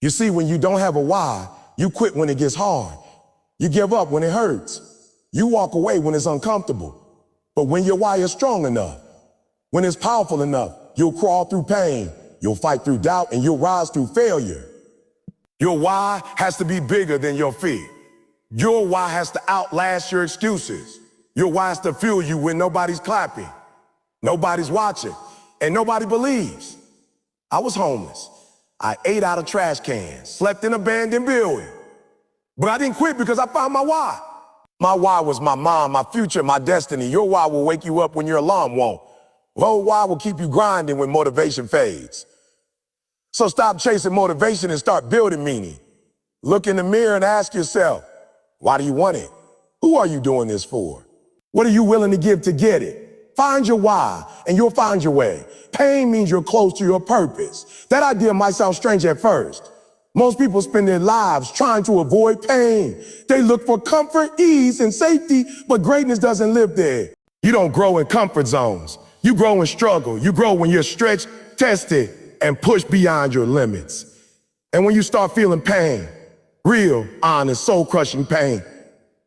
You see, when you don't have a why, you quit when it gets hard. You give up when it hurts. You walk away when it's uncomfortable. But when your why is strong enough, when it's powerful enough, you'll crawl through pain, you'll fight through doubt, and you'll rise through failure. Your why has to be bigger than your fear. Your why has to outlast your excuses. Your why has to fuel you when nobody's clapping, nobody's watching, and nobody believes. I was homeless. I ate out of trash cans, slept in abandoned buildings. But I didn't quit because I found my why. My why was my mom, my future, my destiny. Your why will wake you up when your alarm won't. Your why will keep you grinding when motivation fades. So stop chasing motivation and start building meaning. Look in the mirror and ask yourself, why do you want it? Who are you doing this for? What are you willing to give to get it? Find your why and you'll find your way. Pain means you're close to your purpose. That idea might sound strange at first. Most people spend their lives trying to avoid pain. They look for comfort, ease, and safety, but greatness doesn't live there. You don't grow in comfort zones. You grow in struggle. You grow when you're stretched, tested, and pushed beyond your limits. And when you start feeling pain, real, honest, soul-crushing pain,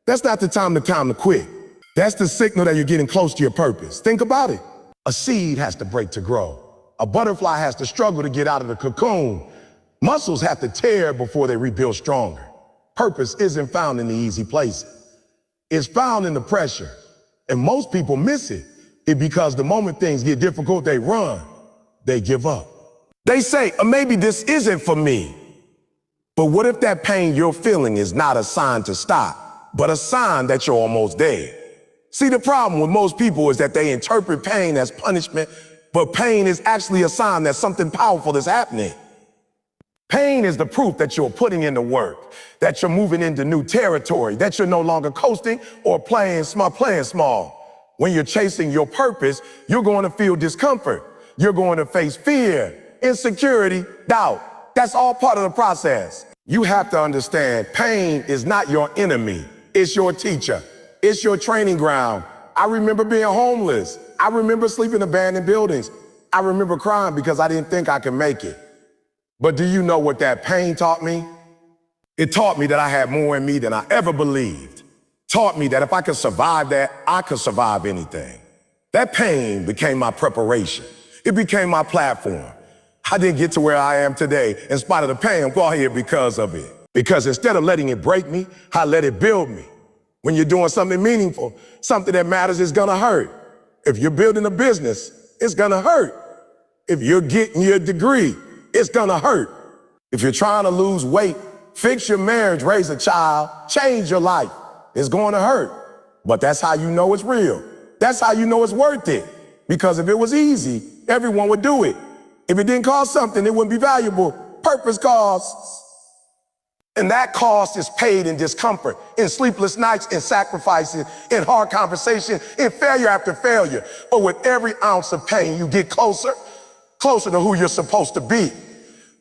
that's not the time to quit. That's the signal that you're getting close to your purpose. Think about it. A seed has to break to grow. A butterfly has to struggle to get out of the cocoon. Muscles have to tear before they rebuild stronger. Purpose isn't found in the easy places. It's found in the pressure. And most people miss it. It's because the moment things get difficult, they run. They give up. They say, maybe this isn't for me. But what if that pain you're feeling is not a sign to stop, but a sign that you're almost there? See, the problem with most people is that they interpret pain as punishment, but pain is actually a sign that something powerful is happening. Pain is the proof that you're putting in the work, that you're moving into new territory, that you're no longer coasting or playing small. When you're chasing your purpose, you're going to feel discomfort. You're going to face fear, insecurity, doubt. That's all part of the process. You have to understand, pain is not your enemy. It's your teacher. It's your training ground. I remember being homeless. I remember sleeping in abandoned buildings. I remember crying because I didn't think I could make it. But do you know what that pain taught me? It taught me that I had more in me than I ever believed. Taught me that if I could survive that, I could survive anything. That pain became my preparation. It became my platform. I didn't get to where I am today in spite of the pain. I'm brought here because of it. Because instead of letting it break me, I let it build me. When you're doing something meaningful, something that matters, is gonna hurt. If you're building a business, it's gonna hurt. If you're getting your degree, it's gonna hurt. If you're trying to lose weight, fix your marriage, raise a child, change your life, it's going to hurt. But that's how you know it's real. That's how you know it's worth it. Because if it was easy, everyone would do it. If it didn't cost something, it wouldn't be valuable. Purpose costs. And that cost is paid in discomfort, in sleepless nights, in sacrifices, in hard conversation, in failure after failure. But with every ounce of pain, you get closer to who you're supposed to be,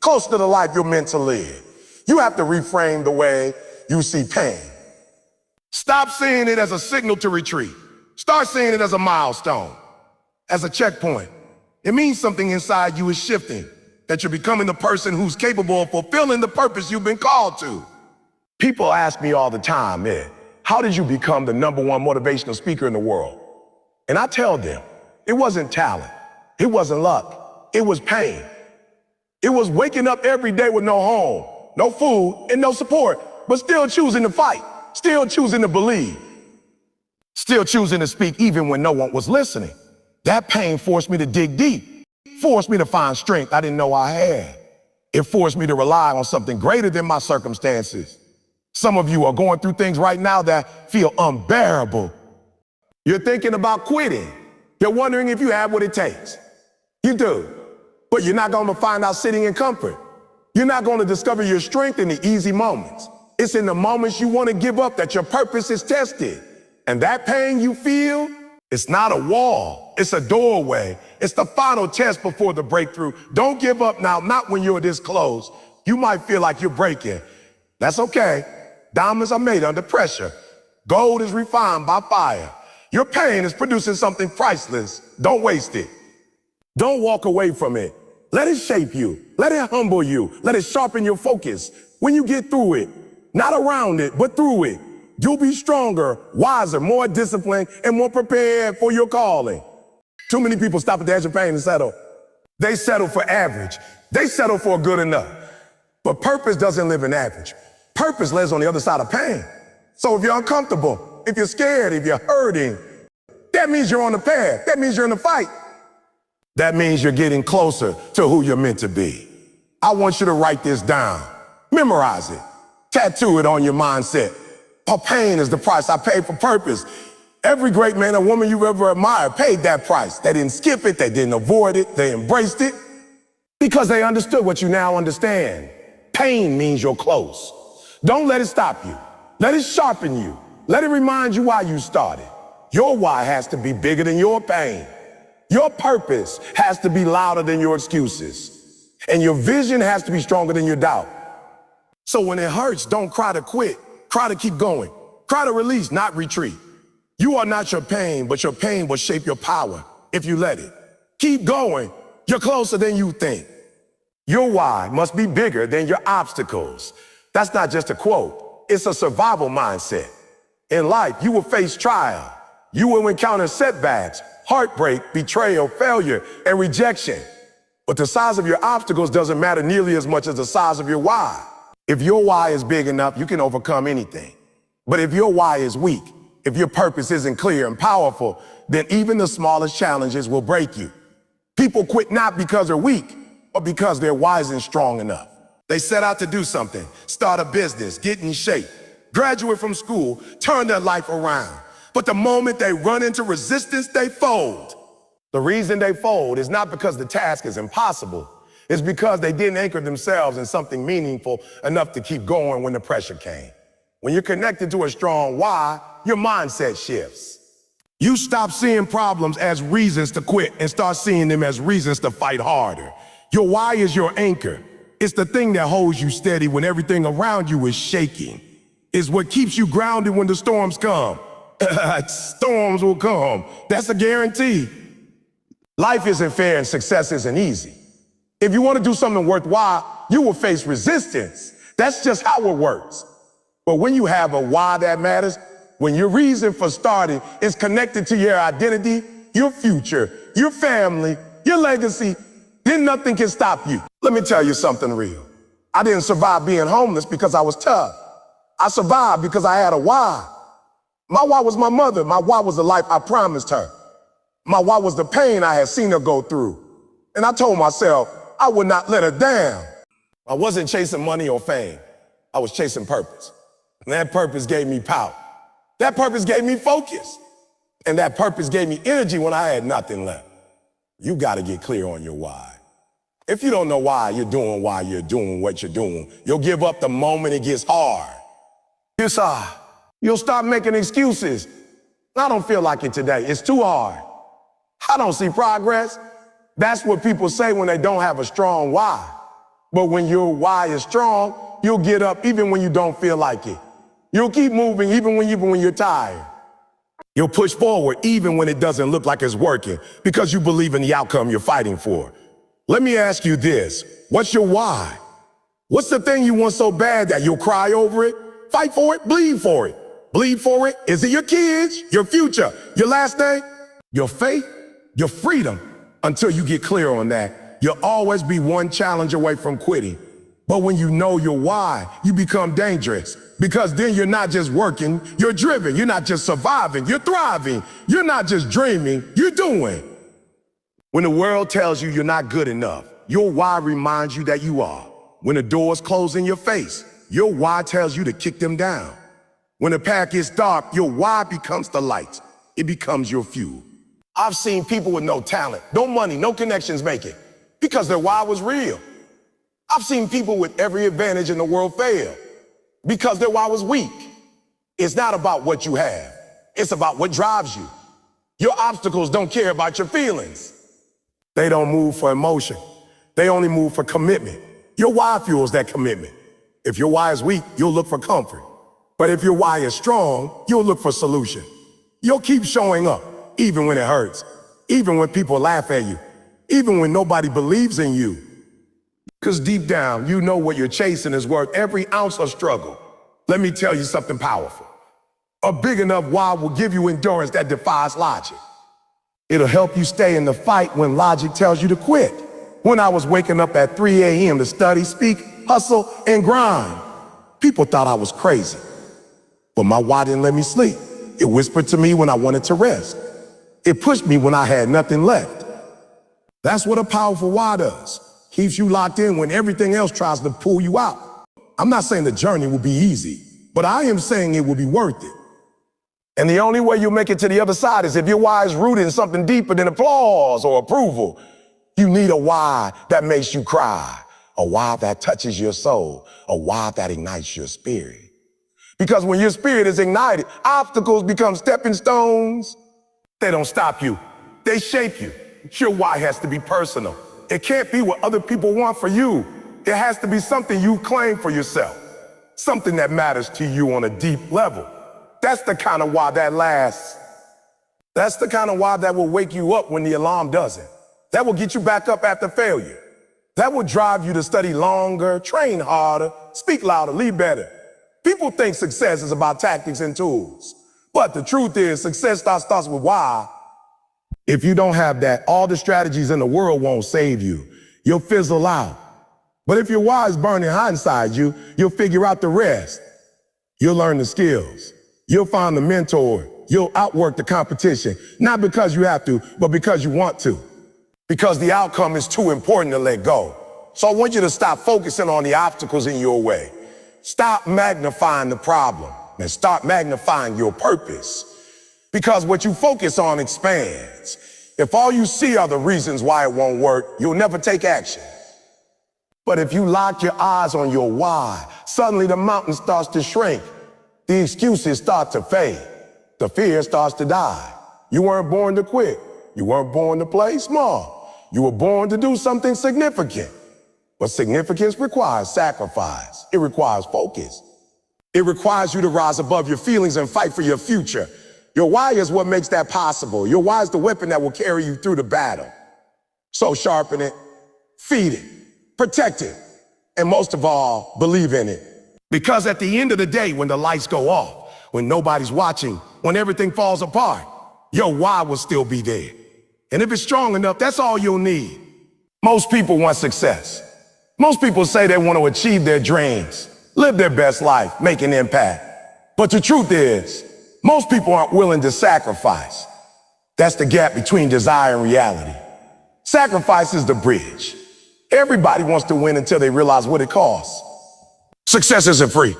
closer to the life you're meant to live. You have to reframe the way you see pain. Stop seeing it as a signal to retreat. Start seeing it as a milestone, as a checkpoint. It means something inside you is shifting, that you're becoming the person who's capable of fulfilling the purpose you've been called to. People ask me all the time, how did you become the #1 motivational speaker in the world? And I tell them, it wasn't talent, it wasn't luck, it was pain. It was waking up every day with no home, no food, and no support, but still choosing to fight, still choosing to believe, still choosing to speak even when no one was listening. That pain forced me to dig deep, forced me to find strength I didn't know I had. It forced me to rely on something greater than my circumstances. Some of you are going through things right now that feel unbearable. You're thinking about quitting. You're wondering if you have what it takes. You do, but you're not going to find out sitting in comfort. You're not going to discover your strength in the easy moments. It's in the moments you want to give up that your purpose is tested. And that pain you feel, it's not a wall, it's a doorway. It's the final test before the breakthrough. Don't give up now, not when you're this close. You might feel like you're breaking. That's okay. Diamonds are made under pressure. Gold is refined by fire. Your pain is producing something priceless. Don't waste it. Don't walk away from it. Let it shape you. Let it humble you. Let it sharpen your focus. When you get through it, not around it, but through it, you'll be stronger, wiser, more disciplined, and more prepared for your calling. Too many people stop at the edge of pain and settle. They settle for average. They settle for good enough. But purpose doesn't live in average. Purpose lives on the other side of pain. So if you're uncomfortable, if you're scared, if you're hurting, that means you're on the path. That means you're in the fight. That means you're getting closer to who you're meant to be. I want you to write this down. Memorize it. Tattoo it on your mindset. Pain is the price I paid for purpose. Every great man or woman you've ever admired paid that price. They didn't skip it. They didn't avoid it. They embraced it because they understood what you now understand. Pain means you're close. Don't let it stop you. Let it sharpen you. Let it remind you why you started. Your why has to be bigger than your pain. Your purpose has to be louder than your excuses. And your vision has to be stronger than your doubt. So when it hurts, don't cry to quit. Cry to keep going. Cry to release, not retreat. You are not your pain, but your pain will shape your power if you let it. Keep going. You're closer than you think. Your why must be bigger than your obstacles. That's not just a quote. It's a survival mindset. In life, you will face trial. You will encounter setbacks, heartbreak, betrayal, failure, and rejection. But the size of your obstacles doesn't matter nearly as much as the size of your why. If your why is big enough, you can overcome anything. But if your why is weak, if your purpose isn't clear and powerful, then even the smallest challenges will break you. People quit not because they're weak, but because their why isn't strong enough. They set out to do something, start a business, get in shape, graduate from school, turn their life around. But the moment they run into resistance, they fold. The reason they fold is not because the task is impossible. It's because they didn't anchor themselves in something meaningful enough to keep going when the pressure came. When you're connected to a strong why, your mindset shifts. You stop seeing problems as reasons to quit and start seeing them as reasons to fight harder. Your why is your anchor. It's the thing that holds you steady when everything around you is shaking. It's what keeps you grounded when the storms come. Storms will come. That's a guarantee. Life isn't fair and success isn't easy. If you want to do something worthwhile, you will face resistance. That's just how it works. But when you have a why that matters, when your reason for starting is connected to your identity, your future, your family, your legacy, then nothing can stop you. Let me tell you something real. I didn't survive being homeless because I was tough. I survived because I had a why. My why was my mother. My why was the life I promised her. My why was the pain I had seen her go through. And I told myself I would not let her down. I wasn't chasing money or fame. I was chasing purpose. And that purpose gave me power. That purpose gave me focus. And that purpose gave me energy when I had nothing left. You got to get clear on your why. If you don't know why you're doing what you're doing, you'll give up the moment it gets hard. You'll start making excuses. I don't feel like it today. It's too hard. I don't see progress. That's what people say when they don't have a strong why. But when your why is strong, you'll get up even when you don't feel like it. You'll keep moving even when you're tired. You'll push forward even when it doesn't look like it's working because you believe in the outcome you're fighting for. Let me ask you this. What's your why? What's the thing you want so bad that you'll cry over it? Fight for it, bleed for it. Bleed for it. Is it your kids, your future, your last name, your faith, your freedom? Until you get clear on that, you'll always be one challenge away from quitting. But when you know your why, you become dangerous because then you're not just working, you're driven. You're not just surviving, you're thriving. You're not just dreaming, you're doing. When the world tells you you're not good enough, your why reminds you that you are. When the doors close in your face, your why tells you to kick them down. When the path gets dark, your why becomes the light. It becomes your fuel. I've seen people with no talent, no money, no connections make it because their why was real. I've seen people with every advantage in the world fail because their why was weak. It's not about what you have. It's about what drives you. Your obstacles don't care about your feelings. They don't move for emotion. They only move for commitment. Your why fuels that commitment. If your why is weak, you'll look for comfort. But if your why is strong, you'll look for solution. You'll keep showing up, even when it hurts, even when people laugh at you, even when nobody believes in you. Because deep down, you know what you're chasing is worth every ounce of struggle. Let me tell you something powerful. A big enough why will give you endurance that defies logic. It'll help you stay in the fight when logic tells you to quit. When I was waking up at 3 a.m. to study, speak, hustle, and grind, people thought I was crazy. But my why didn't let me sleep. It whispered to me when I wanted to rest. It pushed me when I had nothing left. That's what a powerful why does. Keeps you locked in when everything else tries to pull you out. I'm not saying the journey will be easy, but I am saying it will be worth it. And the only way you'll make it to the other side is if your why is rooted in something deeper than applause or approval. You need a why that makes you cry, a why that touches your soul, a why that ignites your spirit. Because when your spirit is ignited, obstacles become stepping stones. They don't stop you. They shape you. Your why has to be personal. It can't be what other people want for you. It has to be something you claim for yourself, something that matters to you on a deep level. That's the kind of why that lasts. That's the kind of why that will wake you up when the alarm doesn't. That will get you back up after failure. That will drive you to study longer, train harder, speak louder, lead better. People think success is about tactics and tools. But the truth is, success starts with why. If you don't have that, all the strategies in the world won't save you. You'll fizzle out. But if your why is burning hot inside you, you'll figure out the rest. You'll learn the skills. You'll find the mentor. You'll outwork the competition. Not because you have to, but because you want to. Because the outcome is too important to let go. So I want you to stop focusing on the obstacles in your way. Stop magnifying the problem and start magnifying your purpose. Because what you focus on expands. If all you see are the reasons why it won't work, you'll never take action. But if you lock your eyes on your why, suddenly the mountain starts to shrink. The excuses start to fade. The fear starts to die. You weren't born to quit. You weren't born to play small. You were born to do something significant. But significance requires sacrifice. It requires focus. It requires you to rise above your feelings and fight for your future. Your why is what makes that possible. Your why is the weapon that will carry you through the battle. So sharpen it, feed it, protect it, and most of all, believe in it. Because at the end of the day, when the lights go off, when nobody's watching, when everything falls apart, your why will still be there. And if it's strong enough, that's all you'll need. Most people want success. Most people say they want to achieve their dreams, live their best life, make an impact. But the truth is, most people aren't willing to sacrifice. That's the gap between desire and reality. Sacrifice is the bridge. Everybody wants to win until they realize what it costs. Success isn't free.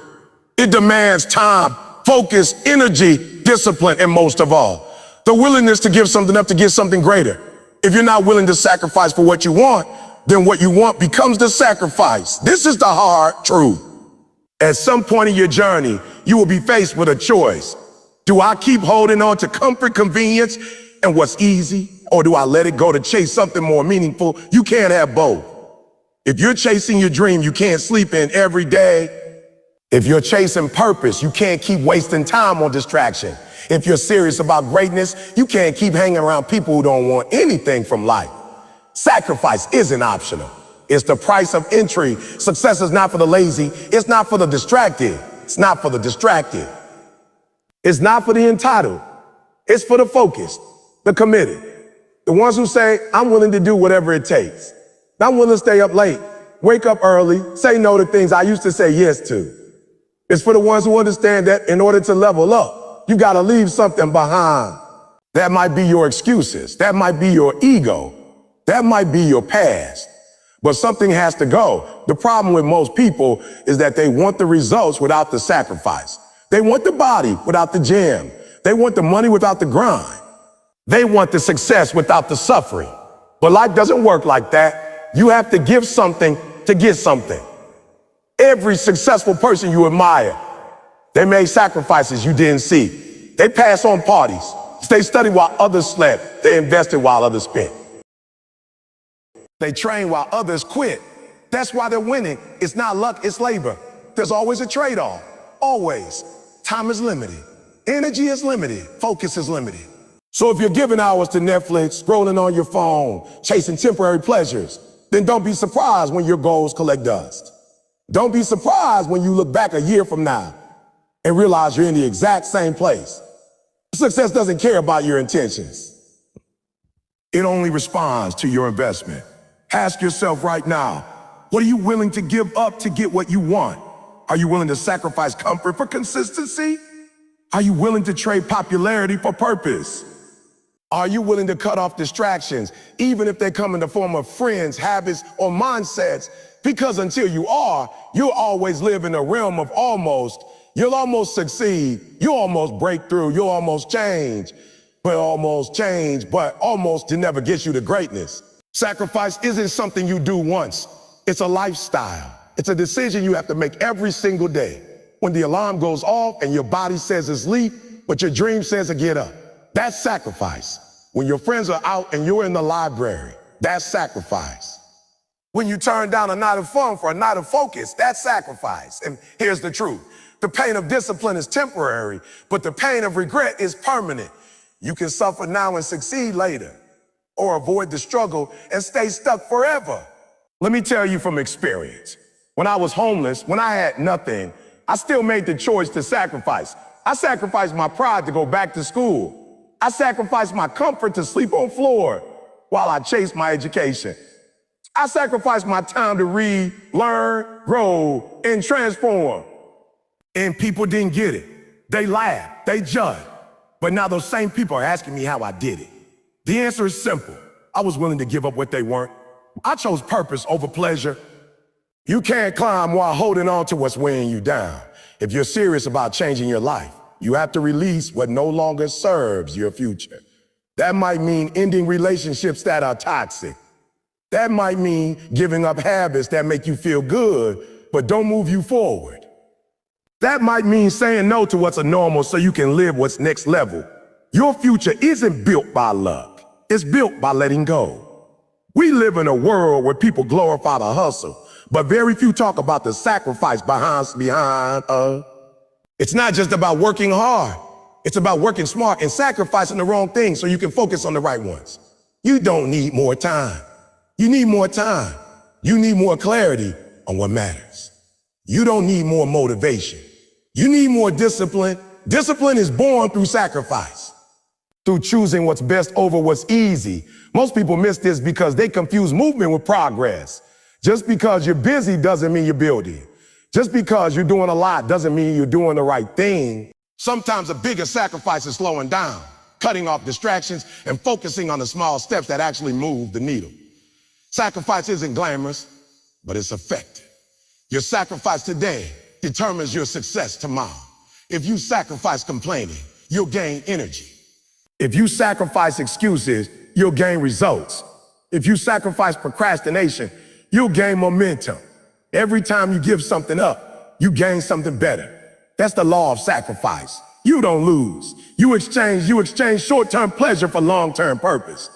It demands time, focus, energy, discipline, and most of all, the willingness to give something up to get something greater. If you're not willing to sacrifice for what you want, then what you want becomes the sacrifice. This is the hard truth. At some point in your journey, you will be faced with a choice. Do I keep holding on to comfort, convenience, and what's easy? Or do I let it go to chase something more meaningful? You can't have both. If you're chasing your dream, you can't sleep in every day. If you're chasing purpose, you can't keep wasting time on distraction. If you're serious about greatness, you can't keep hanging around people who don't want anything from life. Sacrifice isn't optional. It's the price of entry. Success is not for the lazy. It's not for the distracted. It's not for the distracted. It's not for the entitled. It's for the focused, the committed. The ones who say, I'm willing to do whatever it takes. I'm willing to stay up late, wake up early, say no to things I used to say yes to. It's for the ones who understand that in order to level up, you gotta leave something behind. That might be your excuses. That might be your ego. That might be your past. But something has to go. The problem with most people is that they want the results without the sacrifice. They want the body without the gym. They want the money without the grind. They want the success without the suffering. But life doesn't work like that. You have to give something to get something. Every successful person you admire, they made sacrifices you didn't see. They passed on parties. They studied while others slept. They invested while others spent. They trained while others quit. That's why they're winning. It's not luck, it's labor. There's always a trade-off. Always. Time is limited. Energy is limited. Focus is limited. So if you're giving hours to Netflix, scrolling on your phone, chasing temporary pleasures, then don't be surprised when your goals collect dust. Don't be surprised when you look back a year from now and realize you're in the exact same place. Success doesn't care about your intentions. It only responds to your investment. Ask yourself right now, what are you willing to give up to get what you want? Are you willing to sacrifice comfort for consistency? Are you willing to trade popularity for purpose? Are you willing to cut off distractions, even if they come in the form of friends, habits, or mindsets? Because until you are, you'll always live in a realm of almost. You'll almost succeed, you'll almost break through, you'll almost change, but almost to never get you to greatness. Sacrifice isn't something you do once. It's a lifestyle. It's a decision you have to make every single day. When the alarm goes off and your body says it's sleep, but your dream says to get up. That's sacrifice. When your friends are out and you're in the library, that's sacrifice. When you turn down a night of fun for a night of focus, that's sacrifice. And here's the truth. The pain of discipline is temporary, but the pain of regret is permanent. You can suffer now and succeed later, or avoid the struggle and stay stuck forever. Let me tell you from experience. When I was homeless, when I had nothing, I still made the choice to sacrifice. I sacrificed my pride to go back to school. I sacrificed my comfort to sleep on floor while I chased my education. I sacrificed my time to read, learn, grow, and transform. And people didn't get it. They laughed, they judged. But now those same people are asking me how I did it. The answer is simple. I was willing to give up what they weren't. I chose purpose over pleasure. You can't climb while holding on to what's weighing you down. If you're serious about changing your life, you have to release what no longer serves your future. That might mean ending relationships that are toxic. That might mean giving up habits that make you feel good, but don't move you forward. That might mean saying no to what's a normal so you can live what's next level. Your future isn't built by luck. It's built by letting go. We live in a world where people glorify the hustle, but very few talk about the sacrifice behind. It's not just about working hard. It's about working smart and sacrificing the wrong things so you can focus on the right ones. You don't need more time. You need more time. You need more clarity on what matters. You don't need more motivation. You need more discipline. Discipline is born through sacrifice, through choosing what's best over what's easy. Most people miss this because they confuse movement with progress. Just because you're busy doesn't mean you're building. Just because you're doing a lot doesn't mean you're doing the right thing. Sometimes the biggest sacrifice is slowing down, cutting off distractions, and focusing on the small steps that actually move the needle. Sacrifice isn't glamorous, but it's effective. Your sacrifice today determines your success tomorrow. If you sacrifice complaining, you'll gain energy. If you sacrifice excuses, you'll gain results. If you sacrifice procrastination, you'll gain momentum. Every time you give something up, you gain something better. That's the law of sacrifice. You don't lose. You exchange short-term pleasure for long-term purpose.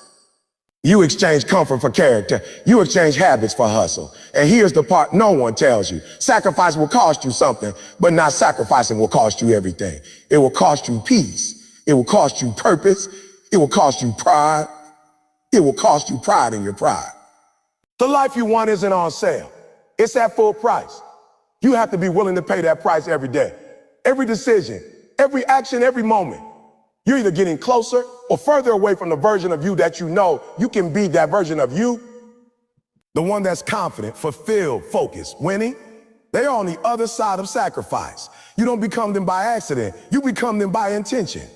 You exchange comfort for character. You exchange habits for hustle. And here's the part no one tells you. Sacrifice will cost you something, but not sacrificing will cost you everything. It will cost you peace. It will cost you purpose. It will cost you pride. It will cost you pride in your pride. The life you want isn't on sale. It's at full price. You have to be willing to pay that price every day. Every decision, every action, every moment. You're either getting closer or further away from the version of you that you know you can be. That version of you, the one that's confident, fulfilled, focused, winning. They are on the other side of sacrifice. You don't become them by accident. You become them by intention.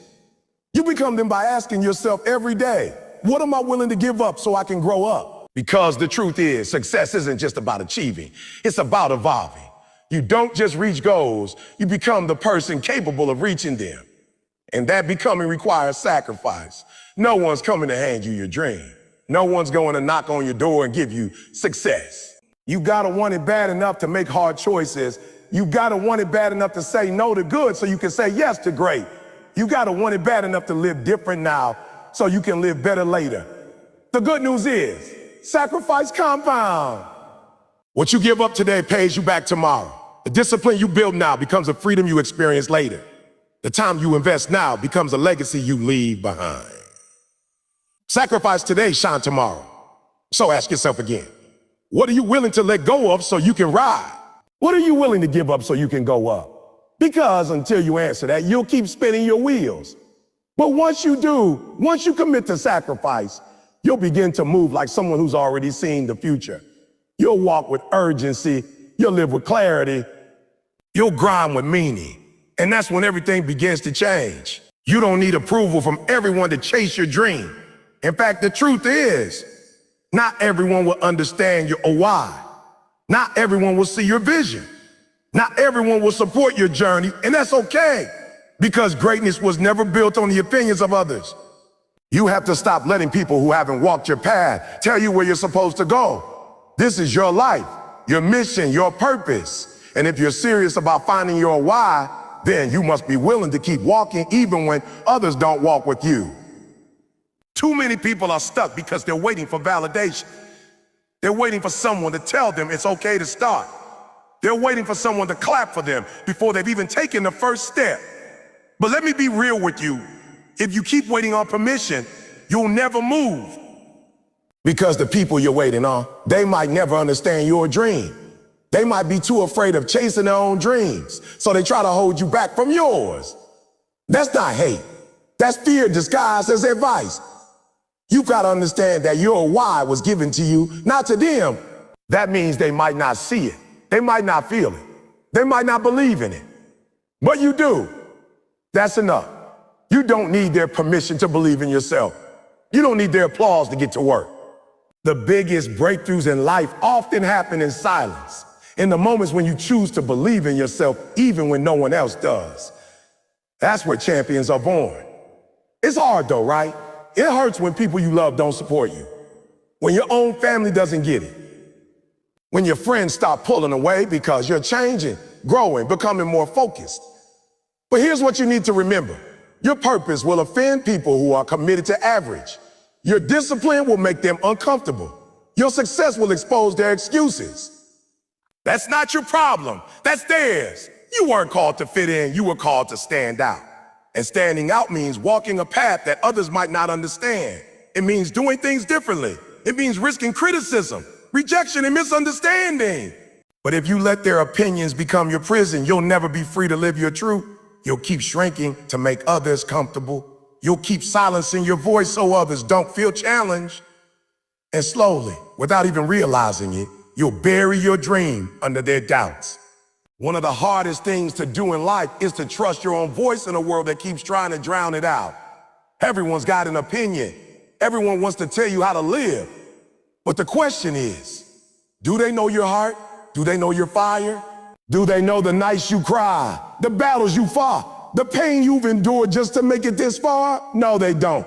You become them by asking yourself every day, what am I willing to give up so I can grow up? Because the truth is, success isn't just about achieving. It's about evolving. You don't just reach goals. You become the person capable of reaching them. And that becoming requires sacrifice. No one's coming to hand you your dream. No one's going to knock on your door and give you success. You gotta want it bad enough to make hard choices. You gotta want it bad enough to say no to good so you can say yes to great. You gotta want it bad enough to live different now so you can live better later. The good news is, sacrifice compound. What you give up today pays you back tomorrow. The discipline you build now becomes a freedom you experience later. The time you invest now becomes a legacy you leave behind. Sacrifice today, shine tomorrow. So ask yourself again, what are you willing to let go of so you can ride? What are you willing to give up so you can go up? Because until you answer that, you'll keep spinning your wheels. But once you do, once you commit to sacrifice, you'll begin to move like someone who's already seen the future. You'll walk with urgency. You'll live with clarity. You'll grind with meaning. And that's when everything begins to change. You don't need approval from everyone to chase your dream. In fact, the truth is, not everyone will understand your why. Not everyone will see your vision. Not everyone will support your journey, and that's okay, because greatness was never built on the opinions of others. You have to stop letting people who haven't walked your path tell you where you're supposed to go. This is your life, your mission, your purpose. And if you're serious about finding your why, then you must be willing to keep walking even when others don't walk with you. Too many people are stuck because they're waiting for validation. They're waiting for someone to tell them it's okay to start. They're waiting for someone to clap for them before they've even taken the first step. But let me be real with you. If you keep waiting on permission, you'll never move. Because the people you're waiting on, they might never understand your dream. They might be too afraid of chasing their own dreams, so they try to hold you back from yours. That's not hate. That's fear disguised as advice. You've got to understand that your why was given to you, not to them. That means they might not see it. They might not feel it. They might not believe in it. But you do. That's enough. You don't need their permission to believe in yourself. You don't need their applause to get to work. The biggest breakthroughs in life often happen in silence, in the moments when you choose to believe in yourself even when no one else does. That's where champions are born. It's hard though, right? It hurts when people you love don't support you. When your own family doesn't get it. When your friends stop pulling away because you're changing, growing, becoming more focused. But here's what you need to remember. Your purpose will offend people who are committed to average. Your discipline will make them uncomfortable. Your success will expose their excuses. That's not your problem. That's theirs. You weren't called to fit in. You were called to stand out. And standing out means walking a path that others might not understand. It means doing things differently. It means risking criticism, rejection, and misunderstanding. But if you let their opinions become your prison, you'll never be free to live your truth. You'll keep shrinking to make others comfortable. You'll keep silencing your voice so others don't feel challenged. And slowly, without even realizing it, you'll bury your dream under their doubts. One of the hardest things to do in life is to trust your own voice in a world that keeps trying to drown it out. Everyone's got an opinion. Everyone wants to tell you how to live. But the question is, do they know your heart? Do they know your fire? Do they know the nights you cry, the battles you fought, the pain you've endured just to make it this far? No, they don't.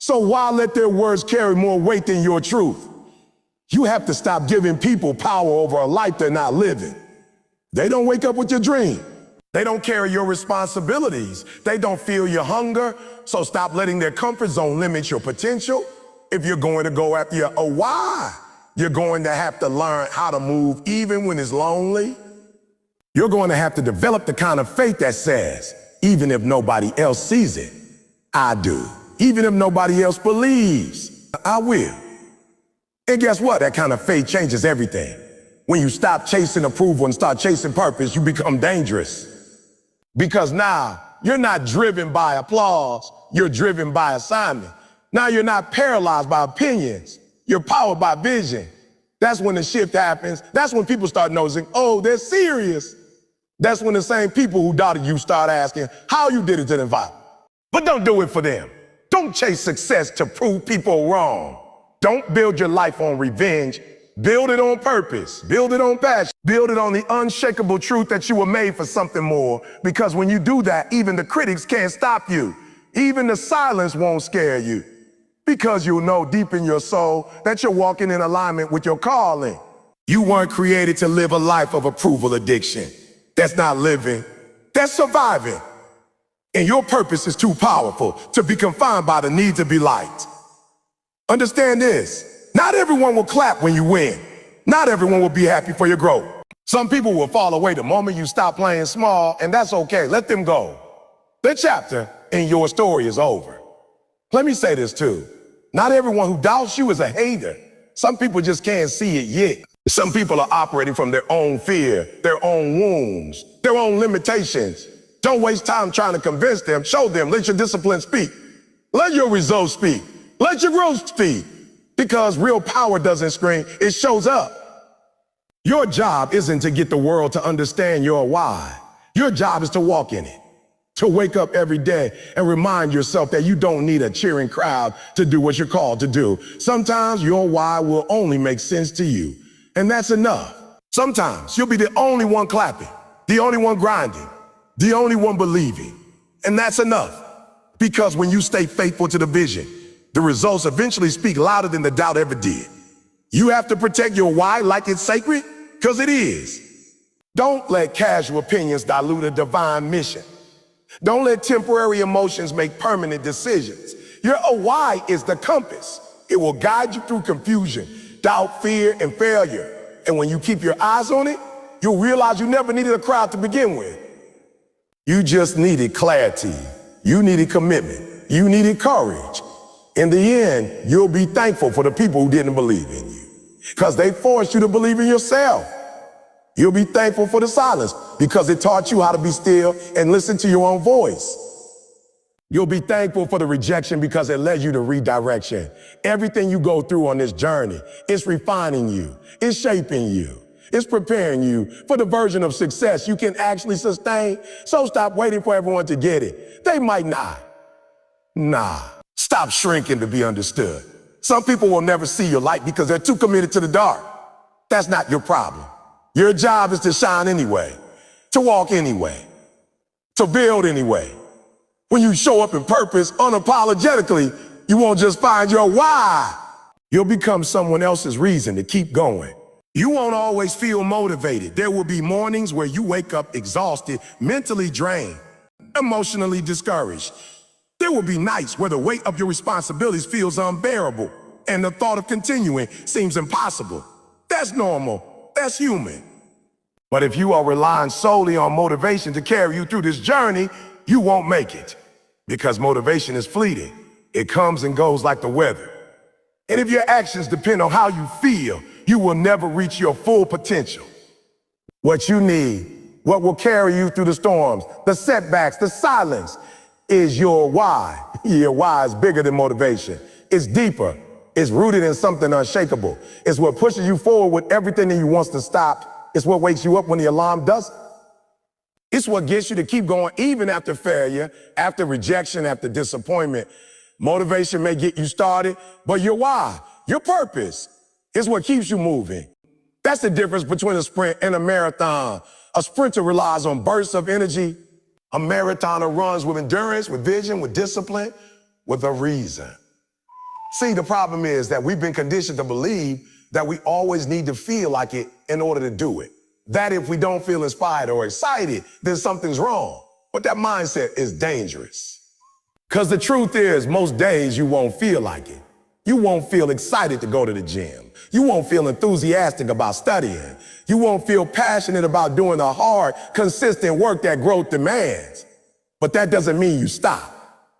So why let their words carry more weight than your truth? You have to stop giving people power over a life they're not living. They don't wake up with your dream. They don't carry your responsibilities. They don't feel your hunger. So stop letting their comfort zone limit your potential. If you're going to go after your why, you're going to have to learn how to move even when it's lonely. You're going to have to develop the kind of faith that says, even if nobody else sees it, I do. Even if nobody else believes, I will. And guess what? That kind of faith changes everything. When you stop chasing approval and start chasing purpose, you become dangerous. Because now you're not driven by applause, you're driven by assignment. Now you're not paralyzed by opinions, you're powered by vision. That's when the shift happens. That's when people start noticing, oh, they're serious. That's when the same people who doubted you start asking how you did it to them. But don't do it for them. Don't chase success to prove people wrong. Don't build your life on revenge. Build it on purpose. Build it on passion. Build it on the unshakable truth that you were made for something more. Because when you do that, even the critics can't stop you. Even the silence won't scare you. Because you'll know deep in your soul that you're walking in alignment with your calling. You weren't created to live a life of approval addiction. That's not living. That's surviving. And your purpose is too powerful to be confined by the need to be liked. Understand this. Not everyone will clap when you win. Not everyone will be happy for your growth. Some people will fall away the moment you stop playing small, and that's okay. Let them go. The chapter in your story is over. Let me say this too. Not everyone who doubts you is a hater. Some people just can't see it yet. Some people are operating from their own fear, their own wounds, their own limitations. Don't waste time trying to convince them. Show them. Let your discipline speak. Let your results speak. Let your growth speak. Because real power doesn't scream, it shows up. Your job isn't to get the world to understand your why. Your job is to walk in it, to wake up every day and remind yourself that you don't need a cheering crowd to do what you're called to do. Sometimes your why will only make sense to you, and that's enough. Sometimes you'll be the only one clapping, the only one grinding, the only one believing, and that's enough. Because when you stay faithful to the vision, the results eventually speak louder than the doubt ever did. You have to protect your why like it's sacred, because it is. Don't let casual opinions dilute a divine mission. Don't let temporary emotions make permanent decisions. Your why is the compass. It will guide you through confusion, doubt, fear, and failure. And when you keep your eyes on it, you'll realize you never needed a crowd to begin with. You just needed clarity. You needed commitment. You needed courage. In the end, you'll be thankful for the people who didn't believe in you, because they forced you to believe in yourself. You'll be thankful for the silence because it taught you how to be still and listen to your own voice. You'll be thankful for the rejection because it led you to redirection. Everything you go through on this journey, it's refining you, it's shaping you, it's preparing you for the version of success you can actually sustain. So stop waiting for everyone to get it. They might not. Nah. Stop shrinking to be understood. Some people will never see your light because they're too committed to the dark. That's not your problem. Your job is to shine anyway, to walk anyway, to build anyway. When you show up in purpose unapologetically, you won't just find your why. You'll become someone else's reason to keep going. You won't always feel motivated. There will be mornings where you wake up exhausted, mentally drained, emotionally discouraged. There will be nights where the weight of your responsibilities feels unbearable and the thought of continuing seems impossible. That's normal. That's human. But if you are relying solely on motivation to carry you through this journey, you won't make it. Because motivation is fleeting. It comes and goes like the weather. And if your actions depend on how you feel, you will never reach your full potential. What you need, what will carry you through the storms, the setbacks, the silence, is your why. Your why is bigger than motivation. It's deeper. It's rooted in something unshakable. It's what pushes you forward with everything that you wants to stop. It's what wakes you up when the alarm doesn't. It's what gets you to keep going even after failure, after rejection, after disappointment. Motivation may get you started, but your why, your purpose, is what keeps you moving. That's the difference between a sprint and a marathon. A sprinter relies on bursts of energy. A marathoner runs with endurance, with vision, with discipline, with a reason. See, the problem is that we've been conditioned to believe that we always need to feel like it in order to do it. That if we don't feel inspired or excited, then something's wrong. But that mindset is dangerous. Because the truth is, most days you won't feel like it. You won't feel excited to go to the gym. You won't feel enthusiastic about studying. You won't feel passionate about doing the hard, consistent work that growth demands. But that doesn't mean you stop.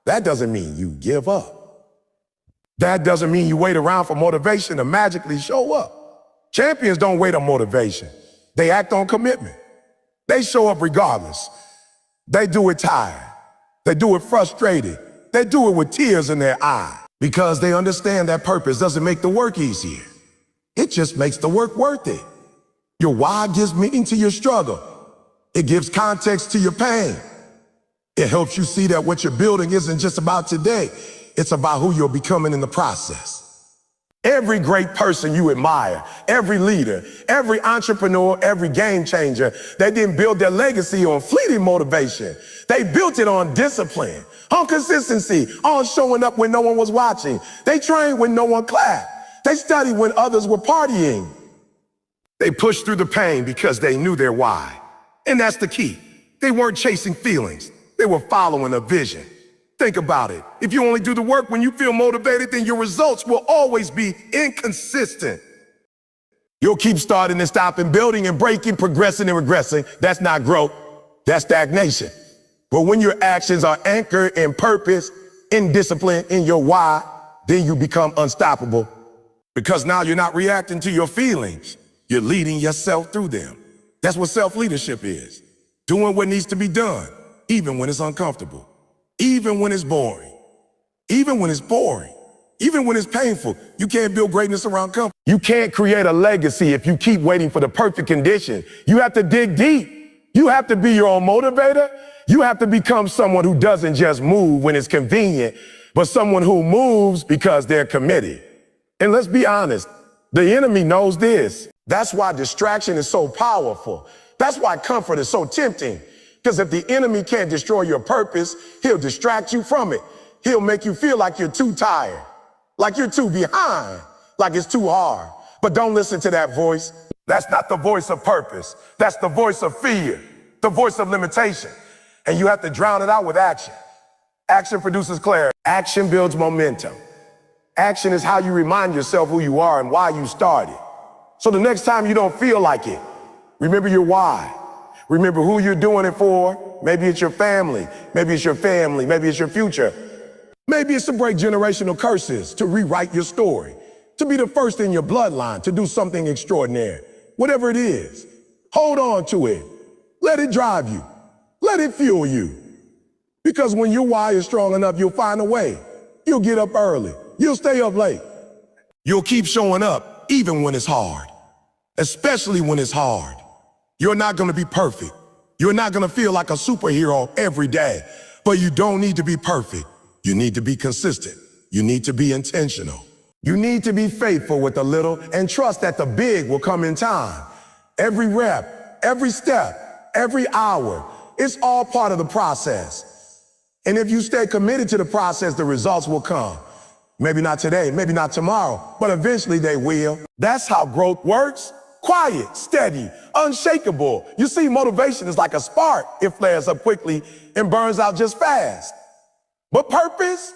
That doesn't mean you give up. That doesn't mean you wait around for motivation to magically show up. Champions don't wait on motivation. They act on commitment. They show up regardless. They do it tired. They do it frustrated. They do it with tears in their eyes because they understand that purpose doesn't make the work easier. It just makes the work worth it. Your why gives meaning to your struggle. It gives context to your pain. It helps you see that what you're building isn't just about today. It's about who you're becoming in the process. Every great person you admire, every leader, every entrepreneur, every game changer, they didn't build their legacy on fleeting motivation. They built it on discipline, on consistency, on showing up when no one was watching. They trained when no one clapped. They studied when others were partying. They pushed through the pain because they knew their why. And that's the key. They weren't chasing feelings. They were following a vision. Think about it. If you only do the work when you feel motivated, then your results will always be inconsistent. You'll keep starting and stopping, building and breaking, progressing and regressing. That's not growth. That's stagnation. But when your actions are anchored in purpose, in discipline, in your why, then you become unstoppable because now you're not reacting to your feelings. You're leading yourself through them. That's what self-leadership is. Doing what needs to be done, even when it's uncomfortable, even when it's boring, even when it's boring, even when it's painful. You can't build greatness around comfort. You can't create a legacy if you keep waiting for the perfect condition. You have to dig deep. You have to be your own motivator. You have to become someone who doesn't just move when it's convenient, but someone who moves because they're committed. And let's be honest, the enemy knows this. That's why distraction is so powerful. That's why comfort is so tempting. Because if the enemy can't destroy your purpose, he'll distract you from it. He'll make you feel like you're too tired, like you're too behind, like it's too hard. But don't listen to that voice. That's not the voice of purpose. That's the voice of fear, the voice of limitation. And you have to drown it out with action. Action produces clarity. Action builds momentum. Action is how you remind yourself who you are and why you started. So the next time you don't feel like it, remember your why. Remember who you're doing it for. Maybe it's your family. Maybe it's your family. Maybe it's your future. Maybe it's to break generational curses, to rewrite your story, to be the first in your bloodline, to do something extraordinary. Whatever it is, hold on to it. Let it drive you. Let it fuel you. Because when your why is strong enough, you'll find a way. You'll get up early. You'll stay up late. You'll keep showing up even when it's hard, especially when it's hard. You're not going to be perfect. You're not going to feel like a superhero every day, but you don't need to be perfect. You need to be consistent. You need to be intentional. You need to be faithful with the little and trust that the big will come in time. Every rep, every step, every hour, it's all part of the process. And if you stay committed to the process, the results will come. Maybe not today, maybe not tomorrow, but eventually they will. That's how growth works. Quiet, steady, unshakable. You see, motivation is like a spark. It flares up quickly and burns out just fast. But purpose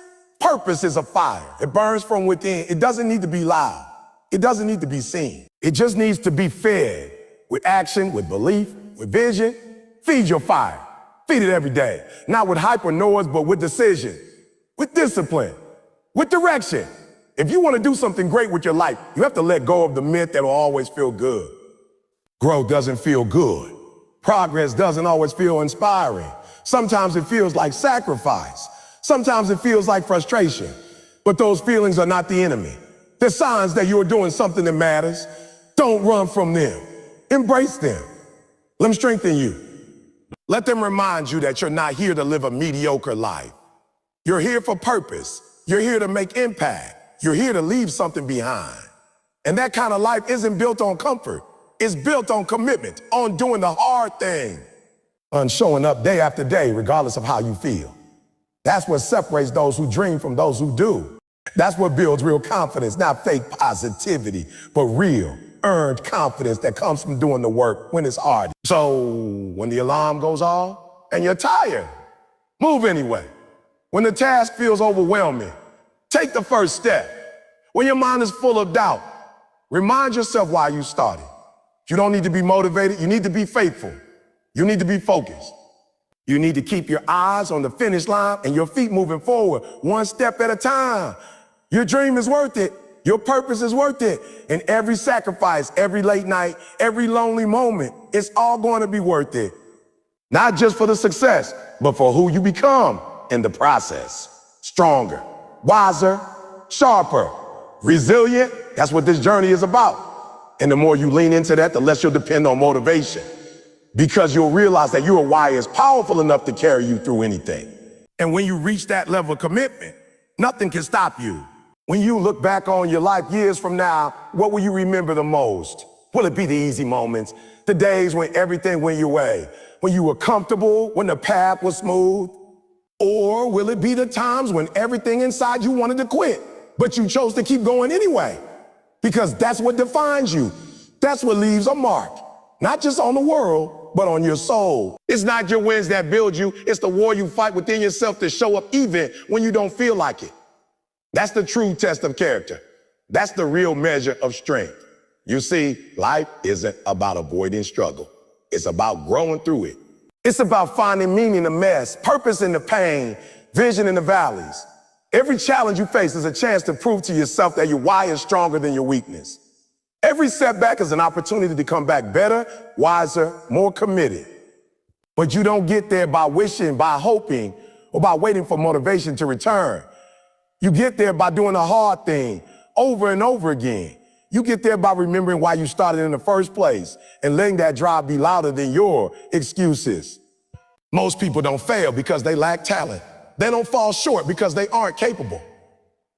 is a fire. It burns from within. It doesn't need to be loud. It doesn't need to be seen. It just needs to be fed with action, with belief, with vision. Feed your fire. Feed it every day. Not with hyper noise, but with decision, with discipline, with direction. If you want to do something great with your life, you have to let go of the myth that will always feel good. Growth doesn't feel good. Progress doesn't always feel inspiring. Sometimes it feels like sacrifice. Sometimes it feels like frustration. But those feelings are not the enemy. They're signs that you're doing something that matters. Don't run from them. Embrace them. Let them strengthen you. Let them remind you that you're not here to live a mediocre life. You're here for purpose. You're here to make impact. You're here to leave something behind. And that kind of life isn't built on comfort. It's built on commitment, on doing the hard thing, on showing up day after day, regardless of how you feel. That's what separates those who dream from those who do. That's what builds real confidence, not fake positivity, but real, earned confidence that comes from doing the work when it's hard. So when the alarm goes off and you're tired, move anyway. When the task feels overwhelming, take the first step. When your mind is full of doubt, remind yourself why you started. You don't need to be motivated. You need to be faithful. You need to be focused. You need to keep your eyes on the finish line and your feet moving forward, one step at a time. Your dream is worth it. Your purpose is worth it. And every sacrifice, every late night, every lonely moment, it's all going to be worth it. Not just for the success, but for who you become in the process. Stronger, wiser, sharper, resilient. That's what this journey is about. And the more you lean into that, the less you'll depend on motivation. Because you'll realize that your why is powerful enough to carry you through anything. And when you reach that level of commitment, nothing can stop you. When you look back on your life years from now, what will you remember the most? Will it be the easy moments, the days when everything went your way, when you were comfortable, when the path was smooth? Or will it be the times when everything inside you wanted to quit, but you chose to keep going anyway? Because that's what defines you. That's what leaves a mark, not just on the world, but on your soul. It's not your wins that build you. It's the war you fight within yourself to show up even when you don't feel like it. That's the true test of character. That's the real measure of strength. You see, life isn't about avoiding struggle. It's about growing through it. It's about finding meaning in the mess, purpose in the pain, vision in the valleys. Every challenge you face is a chance to prove to yourself that your why is stronger than your weakness. Every setback is an opportunity to come back better, wiser, more committed. But you don't get there by wishing, by hoping, or by waiting for motivation to return. You get there by doing the hard thing over and over again. You get there by remembering why you started in the first place and letting that drive be louder than your excuses. Most people don't fail because they lack talent. They don't fall short because they aren't capable.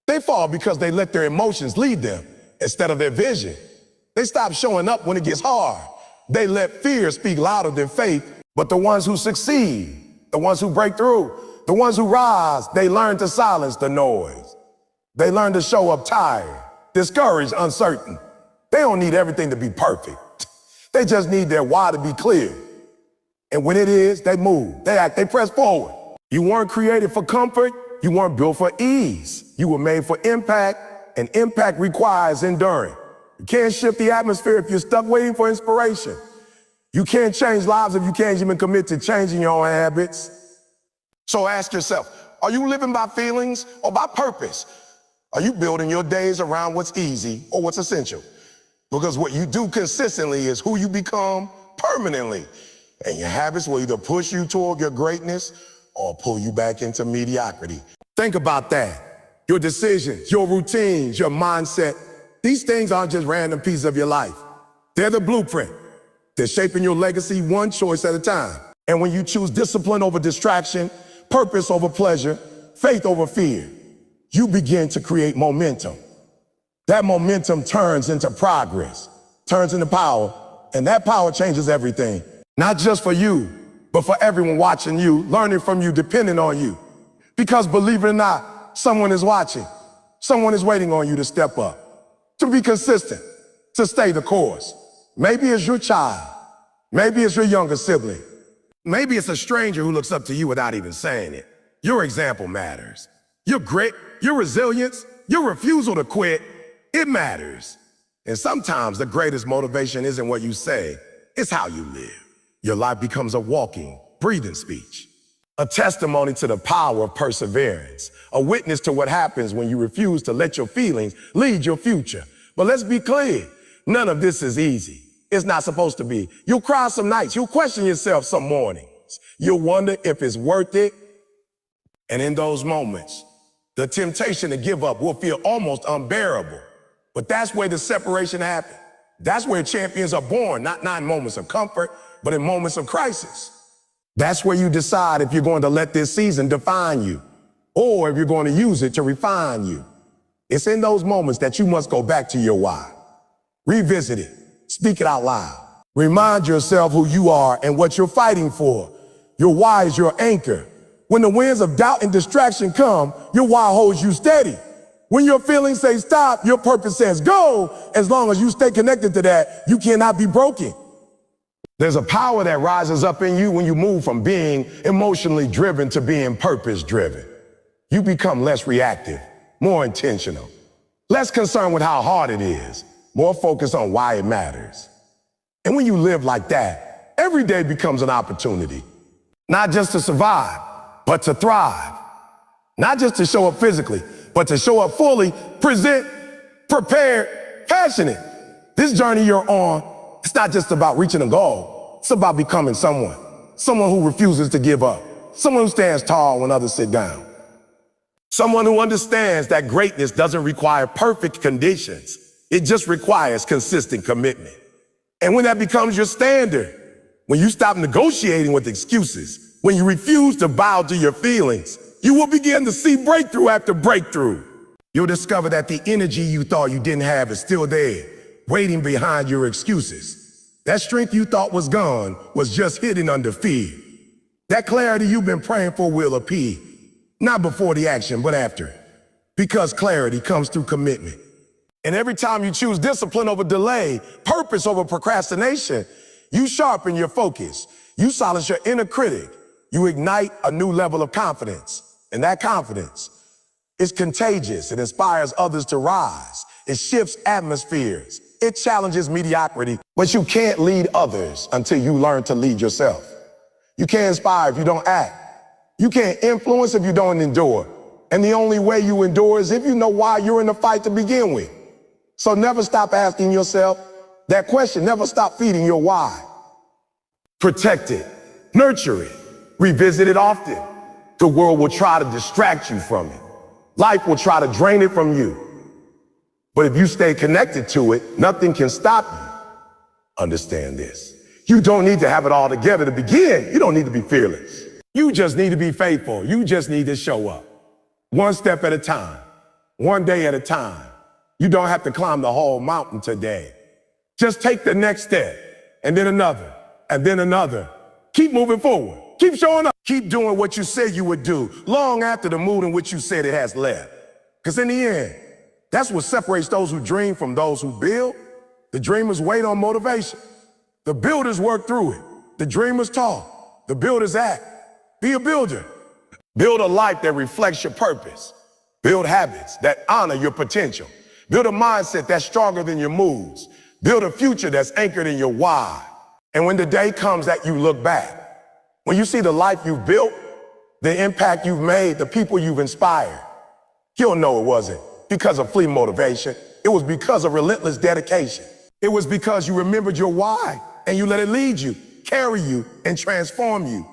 They fall because they let their emotions lead them instead of their vision. They stop showing up when it gets hard. They let fear speak louder than faith. But the ones who succeed, the ones who break through, the ones who rise, they learn to silence the noise. They learn to show up tired, discouraged, uncertain. They don't need everything to be perfect. They just need their why to be clear. And when it is, they move, they act, they press forward. You weren't created for comfort. You weren't built for ease. You were made for impact, and impact requires enduring. You can't shift the atmosphere if you're stuck waiting for inspiration. You can't change lives if you can't even commit to changing your own habits. So ask yourself, are you living by feelings or by purpose? Are you building your days around what's easy or what's essential? Because what you do consistently is who you become permanently. And your habits will either push you toward your greatness or pull you back into mediocrity. Think about that. Your decisions, your routines, your mindset, these things aren't just random pieces of your life. They're the blueprint. They're shaping your legacy one choice at a time. And when you choose discipline over distraction, purpose over pleasure, faith over fear, you begin to create momentum. That momentum turns into progress, turns into power, and that power changes everything. Not just for you, but for everyone watching you, learning from you, depending on you. Because believe it or not, someone is watching. Someone is waiting on you to step up, to be consistent, to stay the course. Maybe it's your child. Maybe it's your younger sibling. Maybe it's a stranger who looks up to you without even saying it. Your example matters. Your grit, your resilience, your refusal to quit, it matters. And sometimes the greatest motivation isn't what you say, it's how you live. Your life becomes a walking, breathing speech, a testimony to the power of perseverance, a witness to what happens when you refuse to let your feelings lead your future. But let's be clear, none of this is easy. It's not supposed to be. You'll cry some nights. You'll question yourself some mornings. You'll wonder if it's worth it. And in those moments, the temptation to give up will feel almost unbearable. But that's where the separation happens. That's where champions are born, not in moments of comfort, but in moments of crisis. That's where you decide if you're going to let this season define you, or if you're going to use it to refine you. It's in those moments that you must go back to your why. Revisit it. Speak it out loud. Remind yourself who you are and what you're fighting for. Your why is your anchor. When the winds of doubt and distraction come, your why holds you steady. When your feelings say stop, your purpose says go. As long as you stay connected to that, you cannot be broken. There's a power that rises up in you when you move from being emotionally driven to being purpose driven. You become less reactive, more intentional, less concerned with how hard it is, more focused on why it matters. And when you live like that, every day becomes an opportunity, not just to survive, but to thrive. Not just to show up physically, but to show up fully, present, prepared, passionate. This journey you're on, it's not just about reaching a goal. It's about becoming someone who refuses to give up, someone who stands tall when others sit down, someone who understands that greatness doesn't require perfect conditions. It just requires consistent commitment. And when that becomes your standard, when you stop negotiating with excuses, when you refuse to bow to your feelings, you will begin to see breakthrough after breakthrough. You'll discover that the energy you thought you didn't have is still there, waiting behind your excuses. That strength you thought was gone was just hidden under fear. That clarity you've been praying for will appear, not before the action, but after it. Because clarity comes through commitment. And every time you choose discipline over delay, purpose over procrastination, you sharpen your focus. You silence your inner critic. You ignite a new level of confidence. And that confidence is contagious. It inspires others to rise. It shifts atmospheres. It challenges mediocrity. But you can't lead others until you learn to lead yourself. You can't inspire if you don't act. You can't influence if you don't endure. And the only way you endure is if you know why you're in the fight to begin with. So never stop asking yourself that question. Never stop feeding your why. Protect it, nurture it, revisit it often. The world will try to distract you from it. Life will try to drain it from you. But if you stay connected to it, nothing can stop you. Understand this. You don't need to have it all together to begin. You don't need to be fearless. You just need to be faithful. You just need to show up. One step at a time, one day at a time. You don't have to climb the whole mountain today. Just take the next step, and then another, and then another. Keep moving forward. Keep showing up. Keep doing what you said you would do, long after the mood in which you said it has left. Because in the end, that's what separates those who dream from those who build. The dreamers wait on motivation. The builders work through it. The dreamers talk. The builders act. Be a builder. Build a life that reflects your purpose. Build habits that honor your potential. Build a mindset that's stronger than your moves. Build a future that's anchored in your why. And when the day comes that you look back, when you see the life you've built, the impact you've made, the people you've inspired, you'll know it wasn't because of fleeting motivation. It was because of relentless dedication. It was because you remembered your why and you let it lead you, carry you, and transform you.